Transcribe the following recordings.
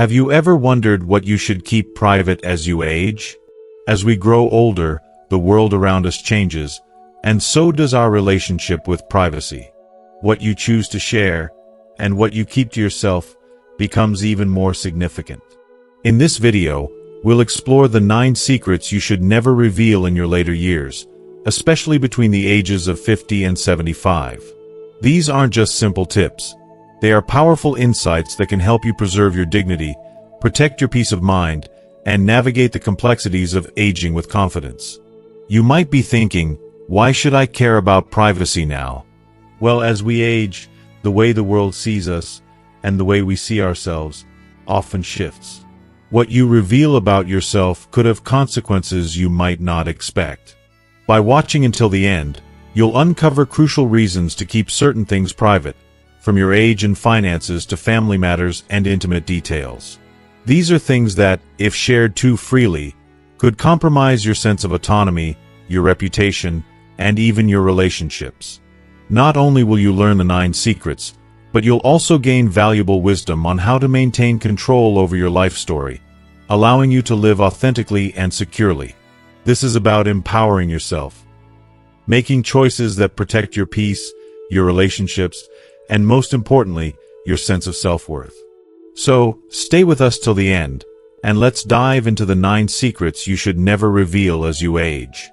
Have you ever wondered what you should keep private as you age? As we grow older, the world around us changes, and so does our relationship with privacy. What you choose to share, and what you keep to yourself, becomes even more significant. In this video, we'll explore the 9 secrets you should never reveal in your later years, especially between the ages of 50 and 75. These aren't just simple tips. They are powerful insights that can help you preserve your dignity, protect your peace of mind, and navigate the complexities of aging with confidence. You might be thinking, why should I care about privacy now? Well, as we age, the way the world sees us, and the way we see ourselves, often shifts. What you reveal about yourself could have consequences you might not expect. By watching until the end, you'll uncover crucial reasons to keep certain things private, from your age and finances to family matters and intimate details. These are things that, if shared too freely, could compromise your sense of autonomy, your reputation, and even your relationships. Not only will you learn the 9 secrets, but you'll also gain valuable wisdom on how to maintain control over your life story, allowing you to live authentically and securely. This is about empowering yourself, making choices that protect your peace, your relationships, and most importantly, your sense of self-worth. So, stay with us till the end, and let's dive into the 9 secrets you should never reveal as you age.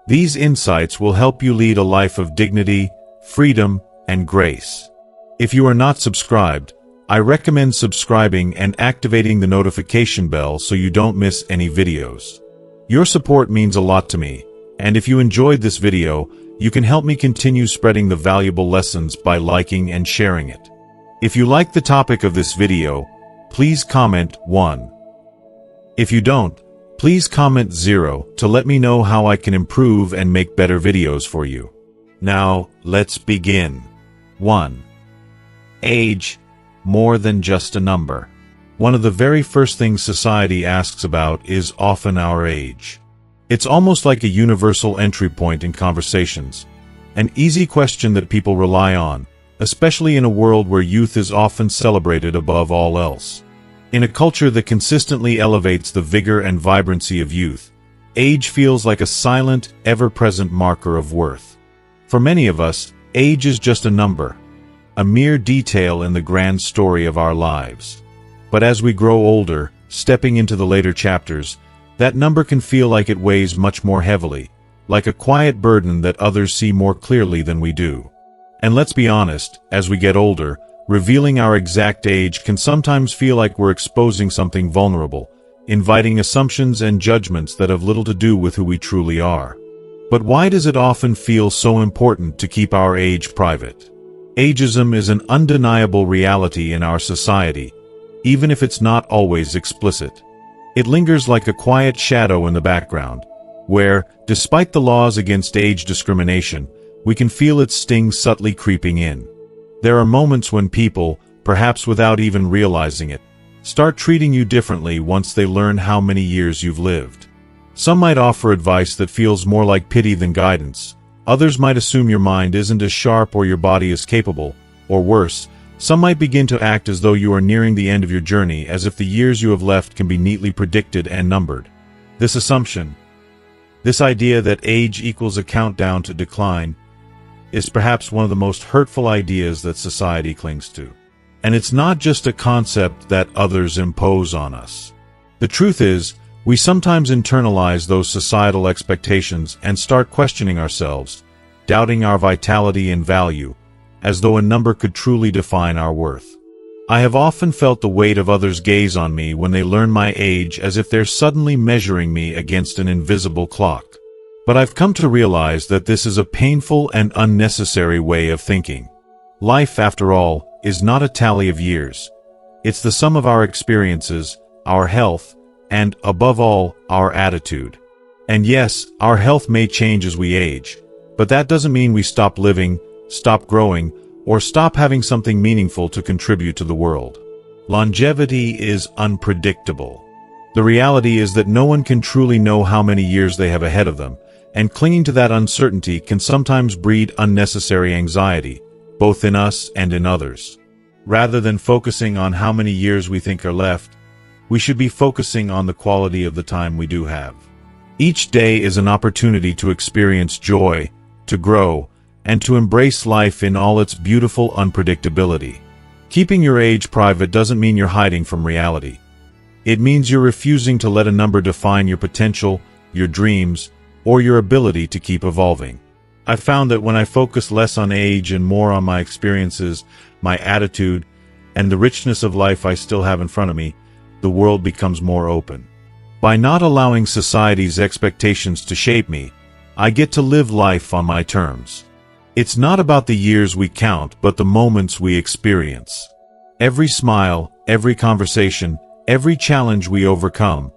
These insights will help you lead a life of dignity, freedom, and grace. If you are not subscribed, I recommend subscribing and activating the notification bell so you don't miss any videos. Your support means a lot to me, and if you enjoyed this video, you can help me continue spreading the valuable lessons by liking and sharing it. If you like the topic of this video, please comment 1. If you don't, please comment 0 to let me know how I can improve and make better videos for you. Now, let's begin. 1. Age, more than just a number. One of the very first things society asks about is often our age. It's almost like a universal entry point in conversations, an easy question that people rely on, especially in a world where youth is often celebrated above all else. In a culture that consistently elevates the vigor and vibrancy of youth, age feels like a silent, ever-present marker of worth. For many of us, age is just a number, a mere detail in the grand story of our lives. But as we grow older, stepping into the later chapters, that number can feel like it weighs much more heavily, like a quiet burden that others see more clearly than we do. And let's be honest, as we get older, revealing our exact age can sometimes feel like we're exposing something vulnerable, inviting assumptions and judgments that have little to do with who we truly are. But why does it often feel so important to keep our age private? Ageism is an undeniable reality in our society, even if it's not always explicit. It lingers like a quiet shadow in the background, where, despite the laws against age discrimination, we can feel its sting subtly creeping in. There are moments when people, perhaps without even realizing it, start treating you differently once they learn how many years you've lived. Some might offer advice that feels more like pity than guidance. Others might assume your mind isn't as sharp or your body as capable, or worse, some might begin to act as though you are nearing the end of your journey, as if the years you have left can be neatly predicted and numbered. This assumption, this idea that age equals a countdown to decline, is perhaps one of the most hurtful ideas that society clings to. And it's not just a concept that others impose on us. The truth is, we sometimes internalize those societal expectations and start questioning ourselves, doubting our vitality and value, as though a number could truly define our worth. I have often felt the weight of others' gaze on me when they learn my age, as if they're suddenly measuring me against an invisible clock. But I've come to realize that this is a painful and unnecessary way of thinking. Life, after all, is not a tally of years. It's the sum of our experiences, our health, and, above all, our attitude. And yes, our health may change as we age, but that doesn't mean we stop living, stop growing, or stop having something meaningful to contribute to the world. Longevity is unpredictable. The reality is that no one can truly know how many years they have ahead of them, and clinging to that uncertainty can sometimes breed unnecessary anxiety, both in us and in others. Rather than focusing on how many years we think are left, we should be focusing on the quality of the time we do have. Each day is an opportunity to experience joy, to grow, and to embrace life in all its beautiful unpredictability. Keeping your age private doesn't mean you're hiding from reality. It means you're refusing to let a number define your potential, your dreams, or your ability to keep evolving. I found that when I focus less on age and more on my experiences, my attitude, and the richness of life I still have in front of me, the world becomes more open. By not allowing society's expectations to shape me, I get to live life on my terms. It's not about the years we count, but the moments we experience. Every smile, every conversation, every challenge we overcome,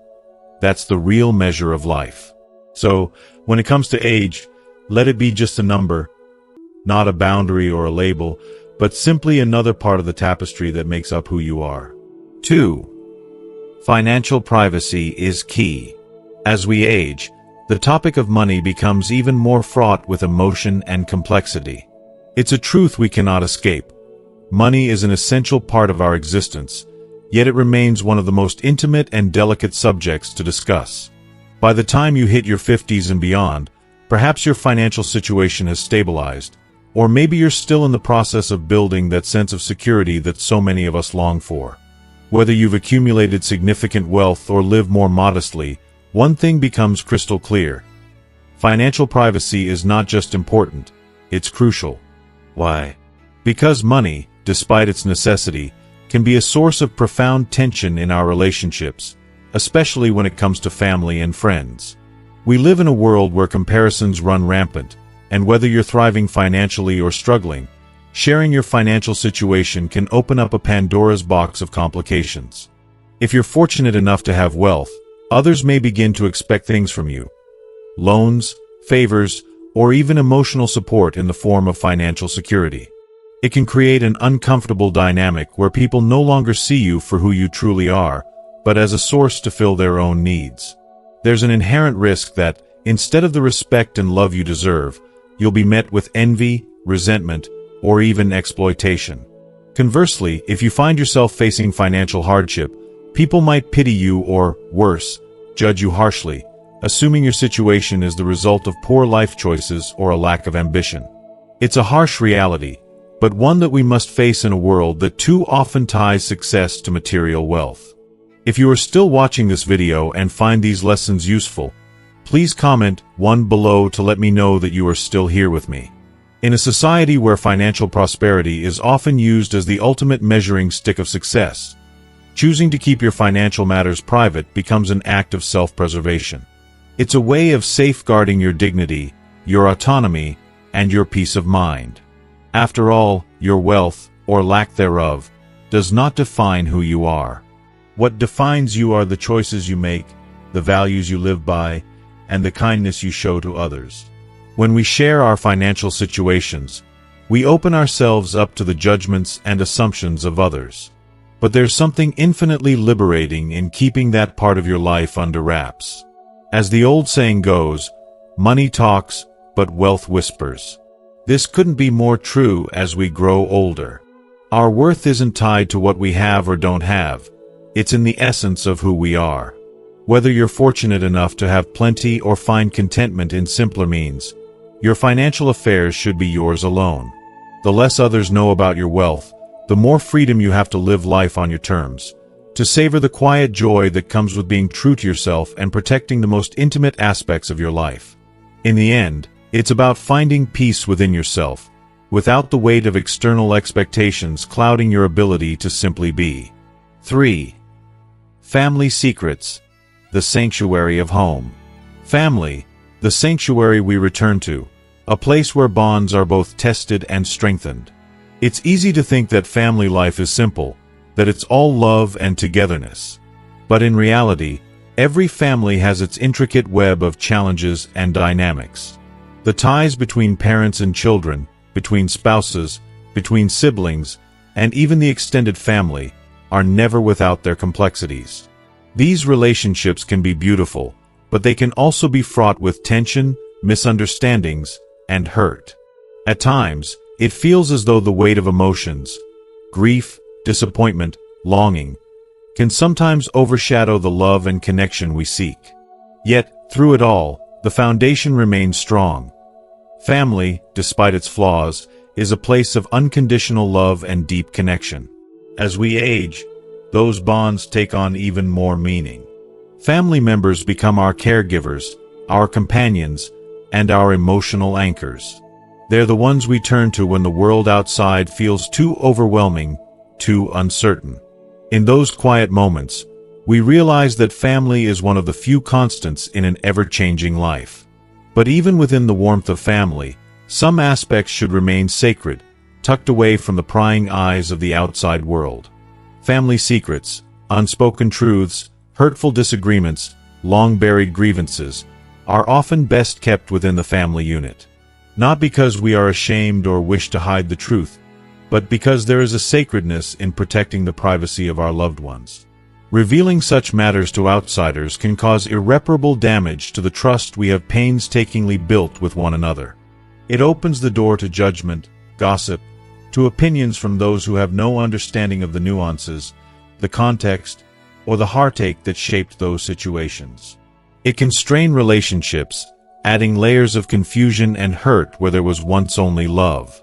that's the real measure of life. So, when it comes to age, let it be just a number, not a boundary or a label, but simply another part of the tapestry that makes up who you are. 2. Financial privacy is key. As we age, the topic of money becomes even more fraught with emotion and complexity. It's a truth we cannot escape. Money is an essential part of our existence, yet it remains one of the most intimate and delicate subjects to discuss. By the time you hit your 50s and beyond, perhaps your financial situation has stabilized, or maybe you're still in the process of building that sense of security that so many of us long for. Whether you've accumulated significant wealth or live more modestly, one thing becomes crystal clear. Financial privacy is not just important, it's crucial. Why? Because money, despite its necessity, can be a source of profound tension in our relationships, especially when it comes to family and friends. We live in a world where comparisons run rampant, and whether you're thriving financially or struggling, sharing your financial situation can open up a Pandora's box of complications. If you're fortunate enough to have wealth, others may begin to expect things from you. Loans, favors, or even emotional support in the form of financial security. It can create an uncomfortable dynamic where people no longer see you for who you truly are, but as a source to fill their own needs. There's an inherent risk that, instead of the respect and love you deserve, you'll be met with envy, resentment, or even exploitation. Conversely, if you find yourself facing financial hardship, people might pity you or, worse, judge you harshly, assuming your situation is the result of poor life choices or a lack of ambition. It's a harsh reality, but one that we must face in a world that too often ties success to material wealth. If you are still watching this video and find these lessons useful, please comment 1 below to let me know that you are still here with me. In a society where financial prosperity is often used as the ultimate measuring stick of success, choosing to keep your financial matters private becomes an act of self-preservation. It's a way of safeguarding your dignity, your autonomy, and your peace of mind. After all, your wealth, or lack thereof, does not define who you are. What defines you are the choices you make, the values you live by, and the kindness you show to others. When we share our financial situations, we open ourselves up to the judgments and assumptions of others. But there's something infinitely liberating in keeping that part of your life under wraps. As the old saying goes, money talks, but wealth whispers. This couldn't be more true as we grow older. Our worth isn't tied to what we have or don't have. It's in the essence of who we are. Whether you're fortunate enough to have plenty or find contentment in simpler means, your financial affairs should be yours alone. The less others know about your wealth, the more freedom you have to live life on your terms, to savor the quiet joy that comes with being true to yourself and protecting the most intimate aspects of your life. In the end, it's about finding peace within yourself, without the weight of external expectations clouding your ability to simply be. 3. Family secrets. The sanctuary of home. Family, the sanctuary we return to, a place where bonds are both tested and strengthened. It's easy to think that family life is simple, that it's all love and togetherness. But in reality, every family has its intricate web of challenges and dynamics. The ties between parents and children, between spouses, between siblings, and even the extended family, are never without their complexities. These relationships can be beautiful, but they can also be fraught with tension, misunderstandings, and hurt. At times, it feels as though the weight of emotions, grief, disappointment, longing, can sometimes overshadow the love and connection we seek. Yet, through it all, the foundation remains strong. Family, despite its flaws, is a place of unconditional love and deep connection. As we age, those bonds take on even more meaning. Family members become our caregivers, our companions, and our emotional anchors. They're the ones we turn to when the world outside feels too overwhelming, too uncertain. In those quiet moments, we realize that family is one of the few constants in an ever-changing life. But even within the warmth of family, some aspects should remain sacred, tucked away from the prying eyes of the outside world. Family secrets, unspoken truths, hurtful disagreements, long-buried grievances, are often best kept within the family unit. Not because we are ashamed or wish to hide the truth, but because there is a sacredness in protecting the privacy of our loved ones. Revealing such matters to outsiders can cause irreparable damage to the trust we have painstakingly built with one another. It opens the door to judgment, gossip, to opinions from those who have no understanding of the nuances, the context, or the heartache that shaped those situations. It can strain relationships, adding layers of confusion and hurt where there was once only love.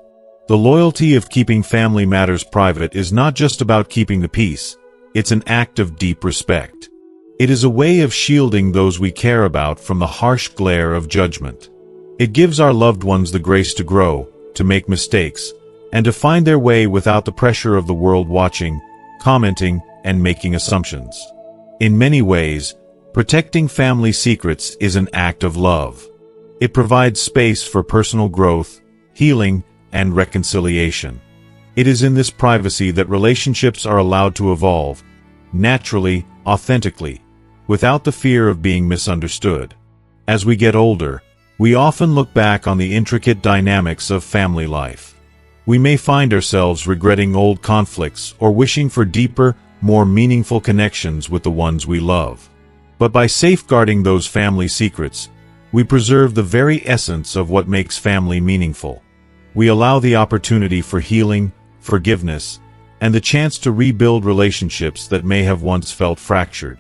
The loyalty of keeping family matters private is not just about keeping the peace, it's an act of deep respect. It is a way of shielding those we care about from the harsh glare of judgment. It gives our loved ones the grace to grow, to make mistakes, and to find their way without the pressure of the world watching, commenting, and making assumptions. In many ways, protecting family secrets is an act of love. It provides space for personal growth, healing, and reconciliation. It is in this privacy that relationships are allowed to evolve, naturally, authentically, without the fear of being misunderstood. As we get older, we often look back on the intricate dynamics of family life. We may find ourselves regretting old conflicts or wishing for deeper, more meaningful connections with the ones we love. But by safeguarding those family secrets, we preserve the very essence of what makes family meaningful. We allow the opportunity for healing, forgiveness, and the chance to rebuild relationships that may have once felt fractured.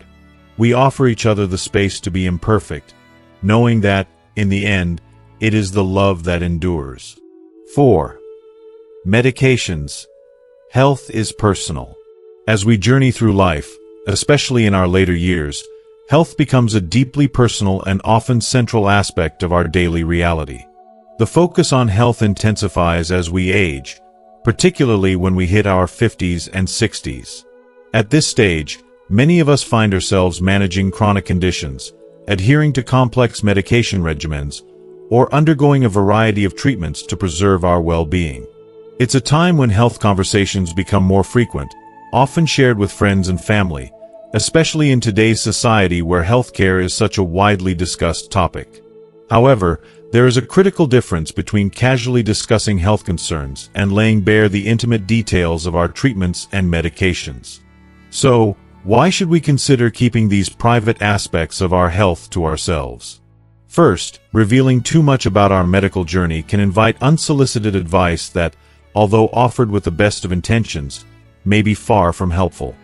We offer each other the space to be imperfect, knowing that, in the end, it is the love that endures. 4. Medications. Health is personal. As we journey through life, especially in our later years, health becomes a deeply personal and often central aspect of our daily reality. The focus on health intensifies as we age, particularly when we hit our 50s and 60s. At this stage, many of us find ourselves managing chronic conditions, adhering to complex medication regimens, or undergoing a variety of treatments to preserve our well-being. It's a time when health conversations become more frequent, often shared with friends and family, especially in today's society where healthcare is such a widely discussed topic. However, there is a critical difference between casually discussing health concerns and laying bare the intimate details of our treatments and medications. So, why should we consider keeping these private aspects of our health to ourselves? First, revealing too much about our medical journey can invite unsolicited advice that, although offered with the best of intentions, may be far from helpful.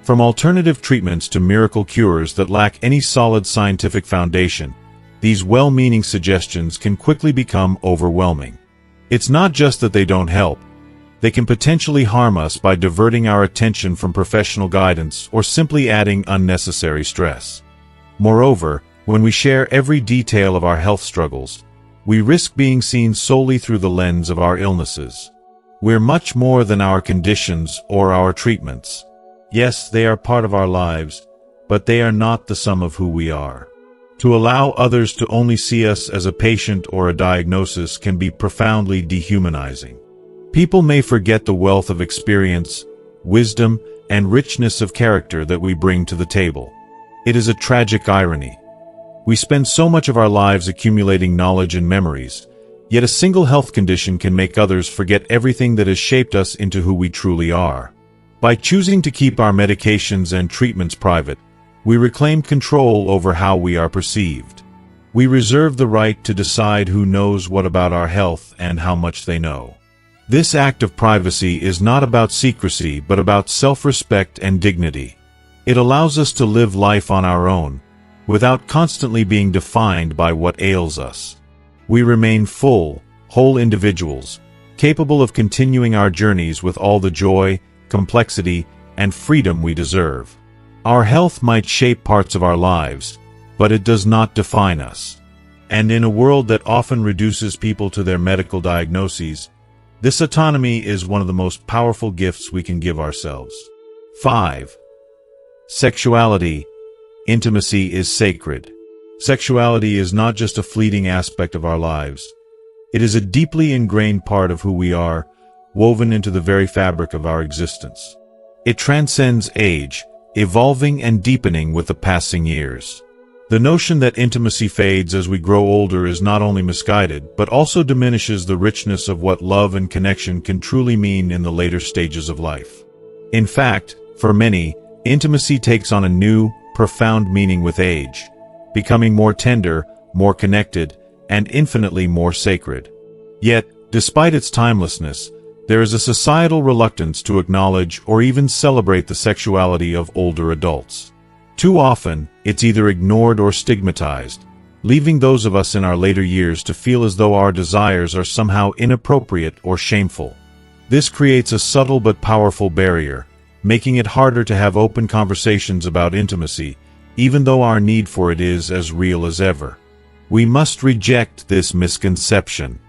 From alternative treatments to miracle cures that lack any solid scientific foundation, these well-meaning suggestions can quickly become overwhelming. It's not just that they don't help. They can potentially harm us by diverting our attention from professional guidance or simply adding unnecessary stress. Moreover, when we share every detail of our health struggles, we risk being seen solely through the lens of our illnesses. We're much more than our conditions or our treatments. Yes, they are part of our lives, but they are not the sum of who we are. To allow others to only see us as a patient or a diagnosis can be profoundly dehumanizing. People may forget the wealth of experience, wisdom, and richness of character that we bring to the table. It is a tragic irony. We spend so much of our lives accumulating knowledge and memories, yet a single health condition can make others forget everything that has shaped us into who we truly are. By choosing to keep our medications and treatments private, we reclaim control over how we are perceived. We reserve the right to decide who knows what about our health and how much they know. This act of privacy is not about secrecy but about self-respect and dignity. It allows us to live life on our own, without constantly being defined by what ails us. We remain full, whole individuals, capable of continuing our journeys with all the joy, complexity, and freedom we deserve. Our health might shape parts of our lives, but it does not define us. And in a world that often reduces people to their medical diagnoses, this autonomy is one of the most powerful gifts we can give ourselves. 5. Sexuality. Intimacy is sacred. Sexuality is not just a fleeting aspect of our lives. It is a deeply ingrained part of who we are, woven into the very fabric of our existence. It transcends age, evolving and deepening with the passing years. The notion that intimacy fades as we grow older is not only misguided, but also diminishes the richness of what love and connection can truly mean in the later stages of life. In fact, for many, intimacy takes on a new, profound meaning with age, becoming more tender, more connected, and infinitely more sacred. Yet, despite its timelessness, there is a societal reluctance to acknowledge or even celebrate the sexuality of older adults. Too often, it's either ignored or stigmatized, leaving those of us in our later years to feel as though our desires are somehow inappropriate or shameful. This creates a subtle but powerful barrier, making it harder to have open conversations about intimacy, even though our need for it is as real as ever. We must reject this misconception.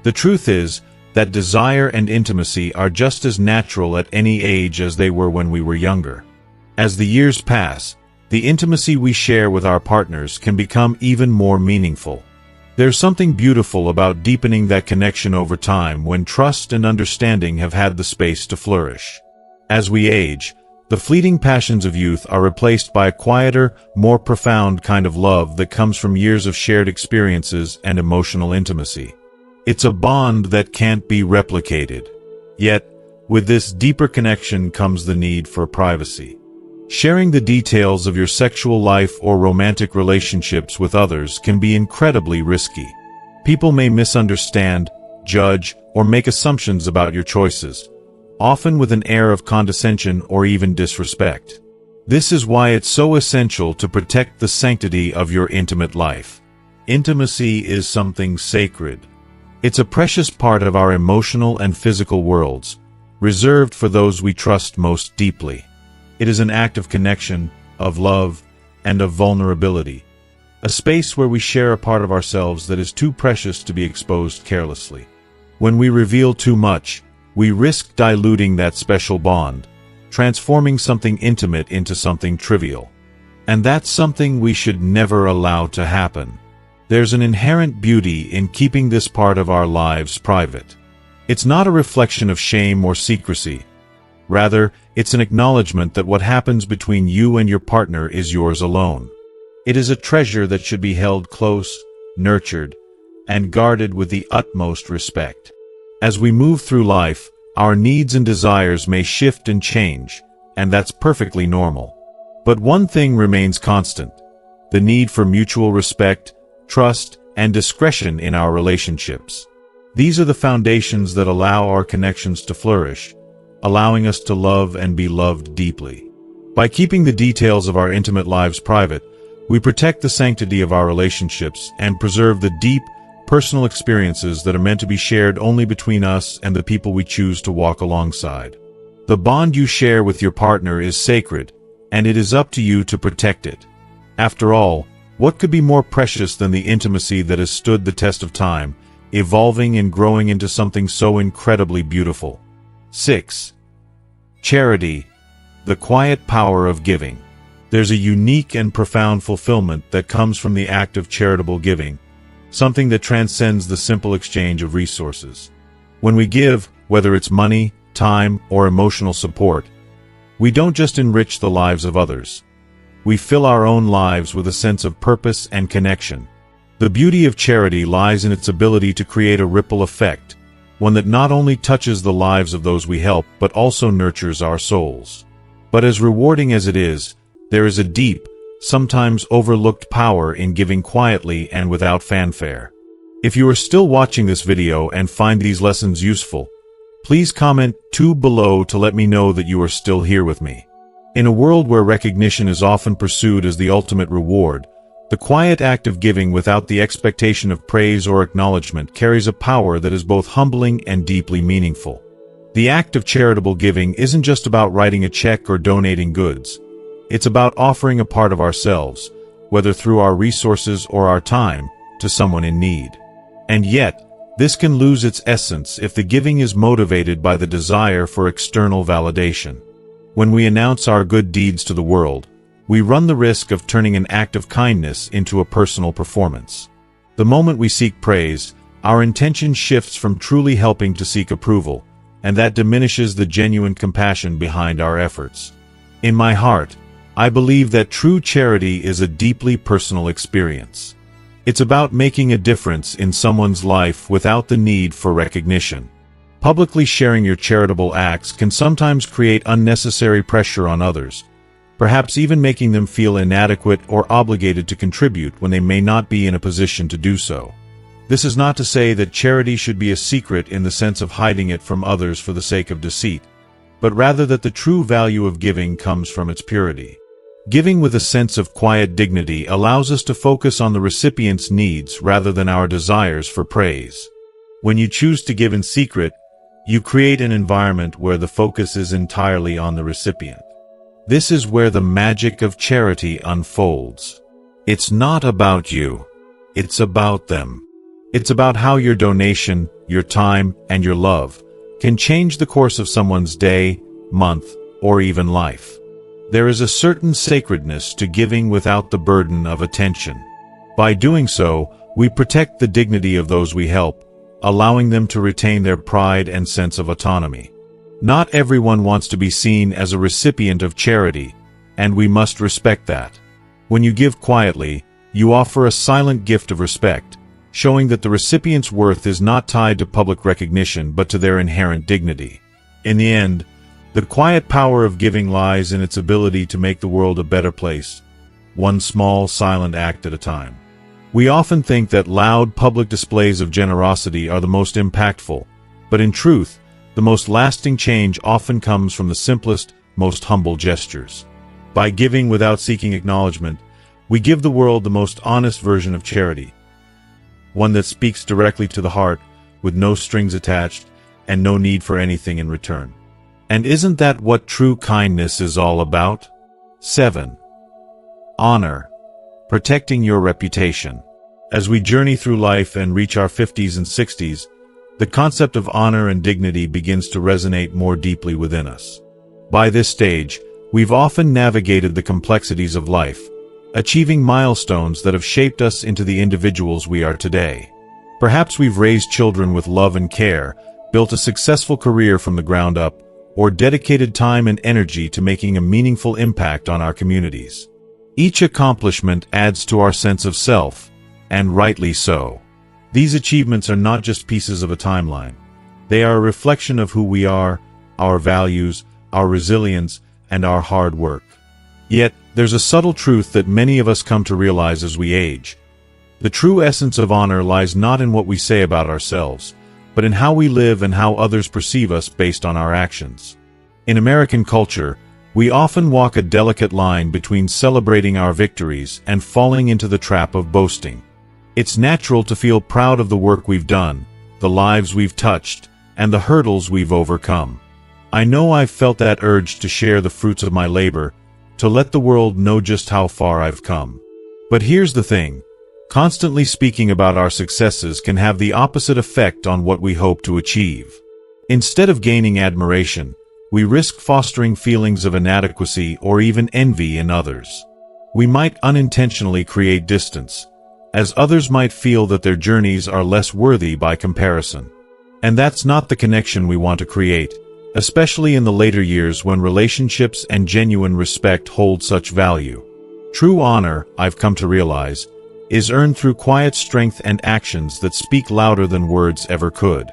The truth is that desire and intimacy are just as natural at any age as they were when we were younger. As the years pass, the intimacy we share with our partners can become even more meaningful. There's something beautiful about deepening that connection over time when trust and understanding have had the space to flourish. As we age, the fleeting passions of youth are replaced by a quieter, more profound kind of love that comes from years of shared experiences and emotional intimacy. It's a bond that can't be replicated. Yet, with this deeper connection comes the need for privacy. Sharing the details of your sexual life or romantic relationships with others can be incredibly risky. People may misunderstand, judge, or make assumptions about your choices, often with an air of condescension or even disrespect. This is why it's so essential to protect the sanctity of your intimate life. Intimacy is something sacred. It's a precious part of our emotional and physical worlds, reserved for those we trust most deeply. It is an act of connection, of love, and of vulnerability, a space where we share a part of ourselves that is too precious to be exposed carelessly. When we reveal too much, we risk diluting that special bond, transforming something intimate into something trivial. And that's something we should never allow to happen. There's an inherent beauty in keeping this part of our lives private. It's not a reflection of shame or secrecy. Rather, it's an acknowledgement that what happens between you and your partner is yours alone. It is a treasure that should be held close, nurtured, and guarded with the utmost respect. As we move through life, our needs and desires may shift and change, and that's perfectly normal. But one thing remains constant: the need for mutual respect, trust, and discretion in our relationships. These are the foundations that allow our connections to flourish, allowing us to love and be loved deeply. By keeping the details of our intimate lives private, we protect the sanctity of our relationships and preserve the deep, personal experiences that are meant to be shared only between us and the people we choose to walk alongside. The bond you share with your partner is sacred, and it is up to you to protect it. After all, what could be more precious than the intimacy that has stood the test of time, evolving and growing into something so incredibly beautiful? 6. Charity. The quiet power of giving. There's a unique and profound fulfillment that comes from the act of charitable giving, something that transcends the simple exchange of resources. When we give, whether it's money, time, or emotional support, we don't just enrich the lives of others. We fill our own lives with a sense of purpose and connection. The beauty of charity lies in its ability to create a ripple effect, one that not only touches the lives of those we help but also nurtures our souls. But as rewarding as it is, there is a deep, sometimes overlooked power in giving quietly and without fanfare. If you are still watching this video and find these lessons useful, please comment 2 below to let me know that you are still here with me. In a world where recognition is often pursued as the ultimate reward, the quiet act of giving without the expectation of praise or acknowledgement carries a power that is both humbling and deeply meaningful. The act of charitable giving isn't just about writing a check or donating goods. It's about offering a part of ourselves, whether through our resources or our time, to someone in need. And yet, this can lose its essence if the giving is motivated by the desire for external validation. When we announce our good deeds to the world, we run the risk of turning an act of kindness into a personal performance. The moment we seek praise, our intention shifts from truly helping to seek approval, and that diminishes the genuine compassion behind our efforts. In my heart, I believe that true charity is a deeply personal experience. It's about making a difference in someone's life without the need for recognition. Publicly sharing your charitable acts can sometimes create unnecessary pressure on others, perhaps even making them feel inadequate or obligated to contribute when they may not be in a position to do so. This is not to say that charity should be a secret in the sense of hiding it from others for the sake of deceit, but rather that the true value of giving comes from its purity. Giving with a sense of quiet dignity allows us to focus on the recipient's needs rather than our desires for praise. When you choose to give in secret, you create an environment where the focus is entirely on the recipient. This is where the magic of charity unfolds. It's not about you. It's about them. It's about how your donation, your time, and your love can change the course of someone's day, month, or even life. There is a certain sacredness to giving without the burden of attention. By doing so, we protect the dignity of those we help, allowing them to retain their pride and sense of autonomy. Not everyone wants to be seen as a recipient of charity, and we must respect that. When you give quietly, you offer a silent gift of respect, showing that the recipient's worth is not tied to public recognition but to their inherent dignity. In the end, the quiet power of giving lies in its ability to make the world a better place, one small, silent act at a time. We often think that loud public displays of generosity are the most impactful, but in truth, the most lasting change often comes from the simplest, most humble gestures. By giving without seeking acknowledgement, we give the world the most honest version of charity, one that speaks directly to the heart, with no strings attached, and no need for anything in return. And isn't that what true kindness is all about? 7. Honor. Protecting your reputation. As we journey through life and reach our 50s and 60s, the concept of honor and dignity begins to resonate more deeply within us. By this stage, we've often navigated the complexities of life, achieving milestones that have shaped us into the individuals we are today. Perhaps we've raised children with love and care, built a successful career from the ground up, or dedicated time and energy to making a meaningful impact on our communities. Each accomplishment adds to our sense of self, and rightly so. These achievements are not just pieces of a timeline. They are a reflection of who we are, our values, our resilience, and our hard work. Yet, there's a subtle truth that many of us come to realize as we age. The true essence of honor lies not in what we say about ourselves, but in how we live and how others perceive us based on our actions. In American culture, we often walk a delicate line between celebrating our victories and falling into the trap of boasting. It's natural to feel proud of the work we've done, the lives we've touched, and the hurdles we've overcome. I know I've felt that urge to share the fruits of my labor, to let the world know just how far I've come. But here's the thing. Constantly speaking about our successes can have the opposite effect on what we hope to achieve. Instead of gaining admiration, we risk fostering feelings of inadequacy or even envy in others. We might unintentionally create distance, as others might feel that their journeys are less worthy by comparison. And that's not the connection we want to create, especially in the later years when relationships and genuine respect hold such value. True honor, I've come to realize, is earned through quiet strength and actions that speak louder than words ever could.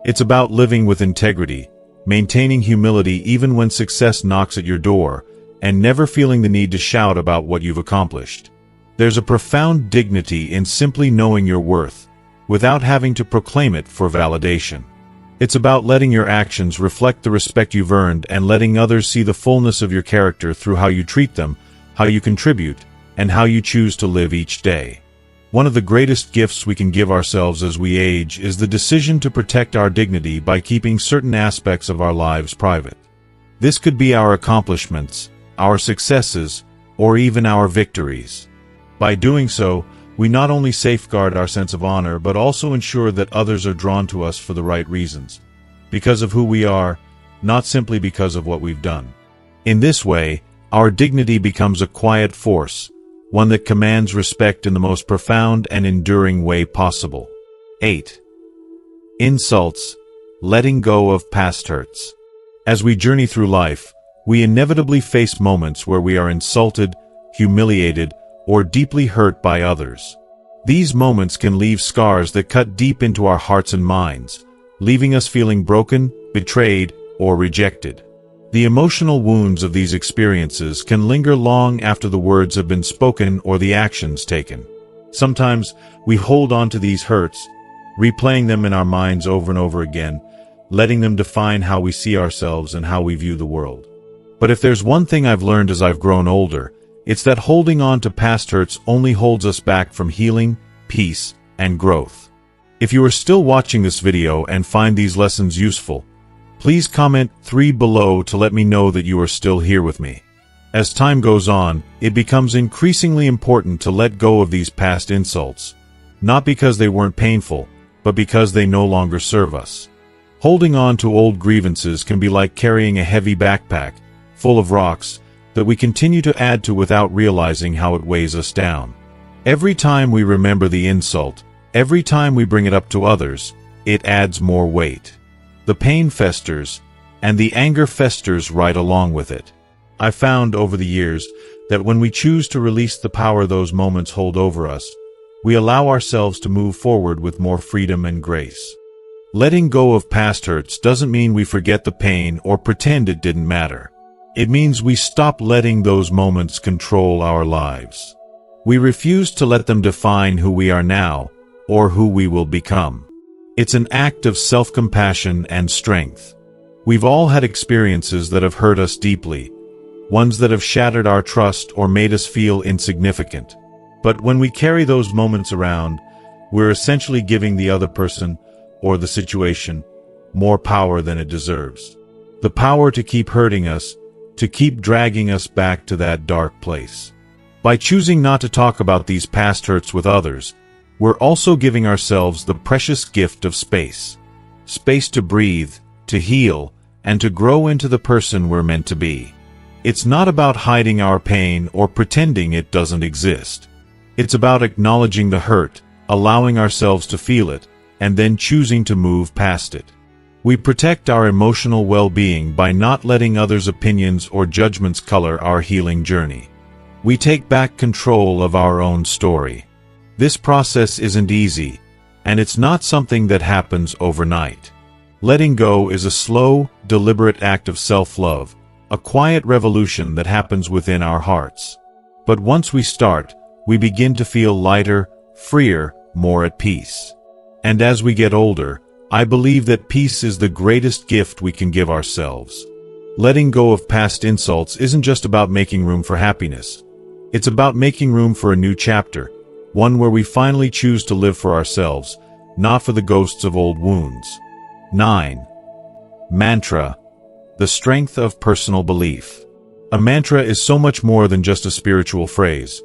It's about living with integrity, maintaining humility even when success knocks at your door, and never feeling the need to shout about what you've accomplished. There's a profound dignity in simply knowing your worth, without having to proclaim it for validation. It's about letting your actions reflect the respect you've earned and letting others see the fullness of your character through how you treat them, how you contribute, and how you choose to live each day. One of the greatest gifts we can give ourselves as we age is the decision to protect our dignity by keeping certain aspects of our lives private. This could be our accomplishments, our successes, or even our victories. By doing so, we not only safeguard our sense of honor but also ensure that others are drawn to us for the right reasons, because of who we are, not simply because of what we've done. In this way, our dignity becomes a quiet force, one that commands respect in the most profound and enduring way possible. 8. Insults, letting go of past hurts. As we journey through life, we inevitably face moments where we are insulted, humiliated, or deeply hurt by others. These moments can leave scars that cut deep into our hearts and minds, leaving us feeling broken, betrayed, or rejected. The emotional wounds of these experiences can linger long after the words have been spoken or the actions taken. Sometimes we hold on to these hurts, replaying them in our minds over and over again, letting them define how we see ourselves and how we view the world. But if there's one thing I've learned as I've grown older, it's that holding on to past hurts only holds us back from healing, peace, and growth. If you are still watching this video and find these lessons useful, please comment 3 below to let me know that you are still here with me. As time goes on, it becomes increasingly important to let go of these past insults, not because they weren't painful, but because they no longer serve us. Holding on to old grievances can be like carrying a heavy backpack, full of rocks, that we continue to add to without realizing how it weighs us down. Every time we remember the insult, every time we bring it up to others, it adds more weight. The pain festers, and the anger festers right along with it. I've found over the years that when we choose to release the power those moments hold over us, we allow ourselves to move forward with more freedom and grace. Letting go of past hurts doesn't mean we forget the pain or pretend it didn't matter. It means we stop letting those moments control our lives. We refuse to let them define who we are now or who we will become. It's an act of self-compassion and strength. We've all had experiences that have hurt us deeply, ones that have shattered our trust or made us feel insignificant. But when we carry those moments around, we're essentially giving the other person or the situation more power than it deserves. The power to keep hurting us, to keep dragging us back to that dark place. By choosing not to talk about these past hurts with others, we're also giving ourselves the precious gift of space. Space to breathe, to heal, and to grow into the person we're meant to be. It's not about hiding our pain or pretending it doesn't exist. It's about acknowledging the hurt, allowing ourselves to feel it, and then choosing to move past it. We protect our emotional well-being by not letting others' opinions or judgments color our healing journey. We take back control of our own story. This process isn't easy, and it's not something that happens overnight. Letting go is a slow, deliberate act of self-love, a quiet revolution that happens within our hearts. But once we start, we begin to feel lighter, freer, more at peace. And as we get older, I believe that peace is the greatest gift we can give ourselves. Letting go of past insults isn't just about making room for happiness. It's about making room for a new chapter, one where we finally choose to live for ourselves, not for the ghosts of old wounds. 9. Mantra, the strength of personal belief. A mantra is so much more than just a spiritual phrase.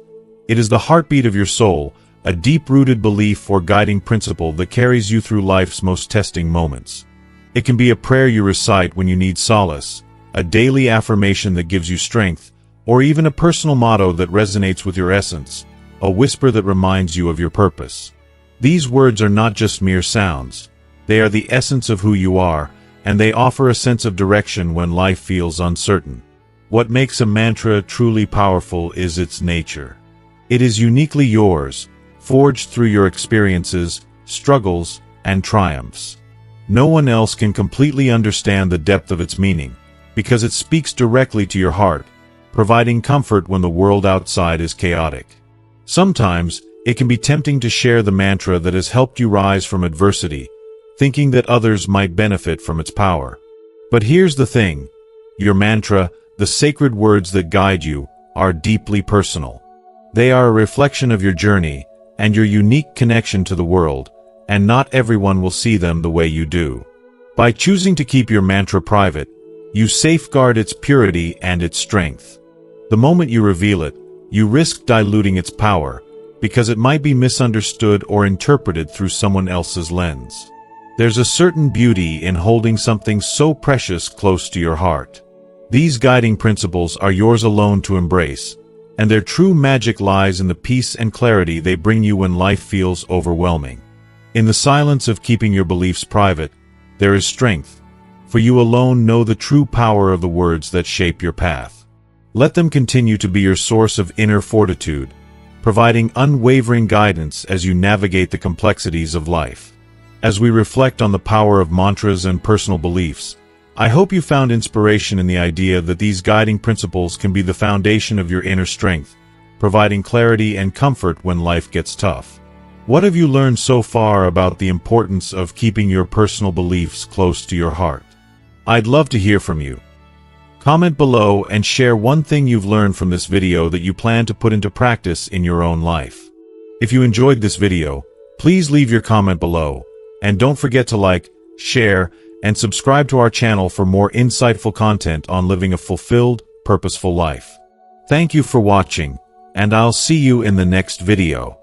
It is the heartbeat of your soul, a deep-rooted belief or guiding principle that carries you through life's most testing moments. It can be a prayer you recite when you need solace, a daily affirmation that gives you strength, or even a personal motto that resonates with your essence, a whisper that reminds you of your purpose. These words are not just mere sounds. They are the essence of who you are, and they offer a sense of direction when life feels uncertain. What makes a mantra truly powerful is its nature. It is uniquely yours, forged through your experiences, struggles, and triumphs. No one else can completely understand the depth of its meaning, because it speaks directly to your heart, providing comfort when the world outside is chaotic. Sometimes, it can be tempting to share the mantra that has helped you rise from adversity, thinking that others might benefit from its power. But here's the thing. Your mantra, the sacred words that guide you, are deeply personal. They are a reflection of your journey and your unique connection to the world, and not everyone will see them the way you do. By choosing to keep your mantra private, you safeguard its purity and its strength. The moment you reveal it, you risk diluting its power, because it might be misunderstood or interpreted through someone else's lens. There's a certain beauty in holding something so precious close to your heart. These guiding principles are yours alone to embrace, and their true magic lies in the peace and clarity they bring you when life feels overwhelming. In the silence of keeping your beliefs private, there is strength, for you alone know the true power of the words that shape your path. Let them continue to be your source of inner fortitude, providing unwavering guidance as you navigate the complexities of life. As we reflect on the power of mantras and personal beliefs, I hope you found inspiration in the idea that these guiding principles can be the foundation of your inner strength, providing clarity and comfort when life gets tough. What have you learned so far about the importance of keeping your personal beliefs close to your heart? I'd love to hear from you. Comment below and share one thing you've learned from this video that you plan to put into practice in your own life. If you enjoyed this video, please leave your comment below, and don't forget to like, share, and subscribe to our channel for more insightful content on living a fulfilled, purposeful life. Thank you for watching, and I'll see you in the next video.